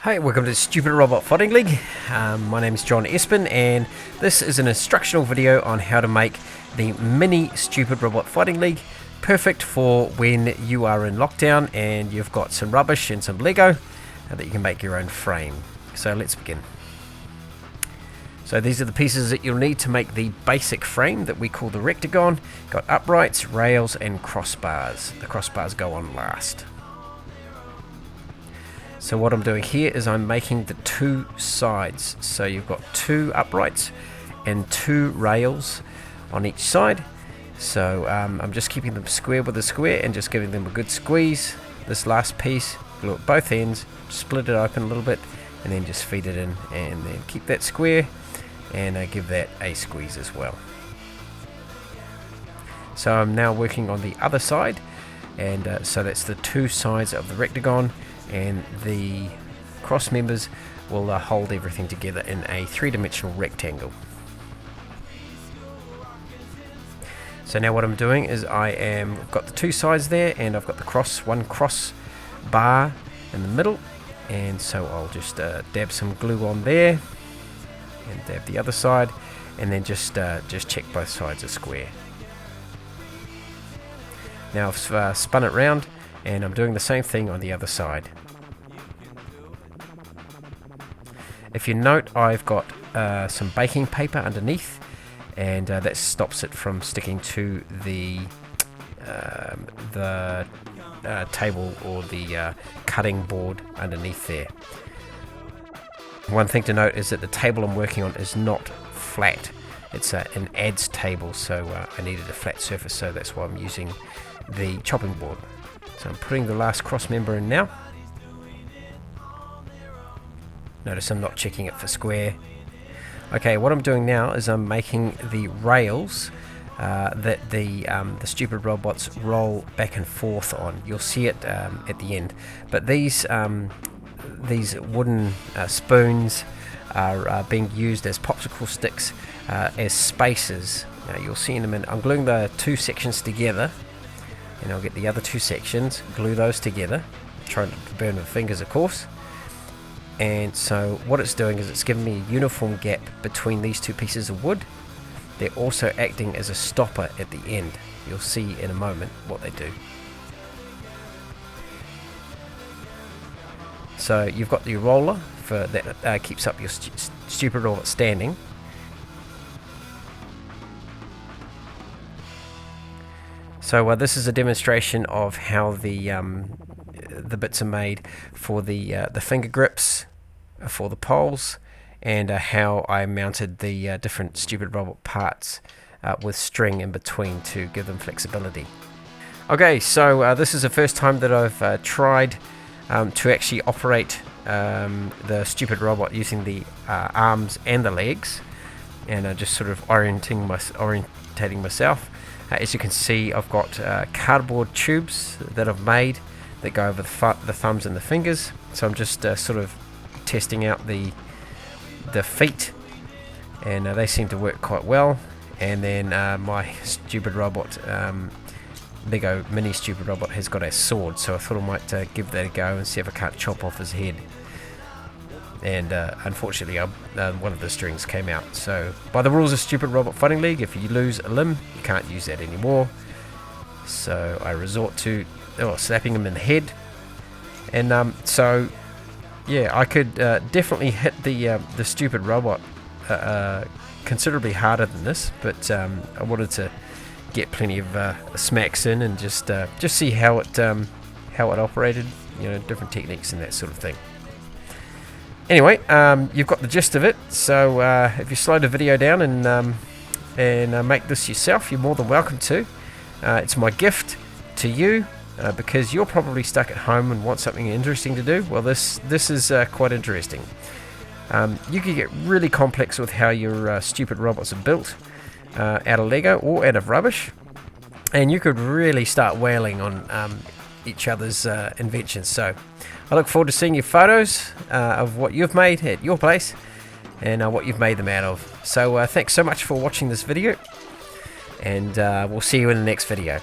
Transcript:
Hi, welcome to Stupid Robot Fighting League. My name is John Espin, and this is an instructional video on how to make the mini Stupid Robot Fighting League, perfect for when you are in lockdown and you've got some rubbish and some Lego that you can make your own frame. So let's begin. So these are the pieces that you'll need to make the basic frame that we call the Recktagon. Got uprights, rails, and crossbars. The crossbars go on last. So what I'm doing here is I'm making the two sides. So you've got two uprights and two rails on each side. So I'm just keeping them square with a square and just giving them a good squeeze. This last piece, glue at both ends, split it open a little bit, and then just feed it in, and then keep that square and give that a squeeze as well. So I'm now working on the other side, and so that's the two sides of the Recktagon, and the cross members will hold everything together in a three-dimensional rectangle. So now what I'm doing is I've got the two sides there, and I've got the one cross bar in the middle, and so I'll just dab some glue on there and dab the other side, and then just check both sides are square. Now I've spun it round, and I'm doing the same thing on the other side. If you note, I've got some baking paper underneath, and that stops it from sticking to the table or the cutting board underneath there. One thing to note is that the table I'm working on is not flat. It's an adze table, so I needed a flat surface, so that's why I'm using the chopping board. So I'm putting the last cross member in now. Notice I'm not checking it for square. Okay, what I'm doing now is I'm making the rails that the stupid robots roll back and forth on. You'll see it at the end. But these wooden spoons are being used as popsicle sticks, as spacers. You'll see in a minute. I'm gluing the two sections together, and I'll get the other two sections, glue those together, trying to burn with fingers, of course. And so what it's doing is it's giving me a uniform gap between these two pieces of wood. They're also acting as a stopper at the end. You'll see in a moment what they do. So you've got your roller for that keeps up your stupid robot standing. So this is a demonstration of how the bits are made for the finger grips for the poles, and how I mounted the different stupid robot parts with string in between to give them flexibility. Okay, so this is the first time that I've tried to actually operate the stupid robot using the arms and the legs, and just sort of orientating myself. As you can see, I've got cardboard tubes that I've made that go over the thumbs and the fingers. So I'm just sort of testing out the feet, and they seem to work quite well. And then my stupid robot, Lego mini stupid robot, has got a sword, so I thought I might give that a go and see if I can't chop off his head. And unfortunately one of the strings came out. So by the rules of Stupid Robot Fighting League, if you lose a limb, you can't use that anymore. So I resort to slapping him in the head. And so yeah, I could definitely hit the stupid robot considerably harder than this, but I wanted to get plenty of smacks in and just see how it operated, different techniques and that sort of thing. Anyway, you've got the gist of it. So if you slow the video down and make this yourself, you're more than welcome to. It's my gift to you, because you're probably stuck at home and want something interesting to do. Well, this is quite interesting. You can get really complex with how your stupid robots are built out of Lego or out of rubbish, and you could really start wailing on each other's inventions. So I look forward to seeing your photos of what you've made at your place and what you've made them out of. So thanks so much for watching this video, and we'll see you in the next video.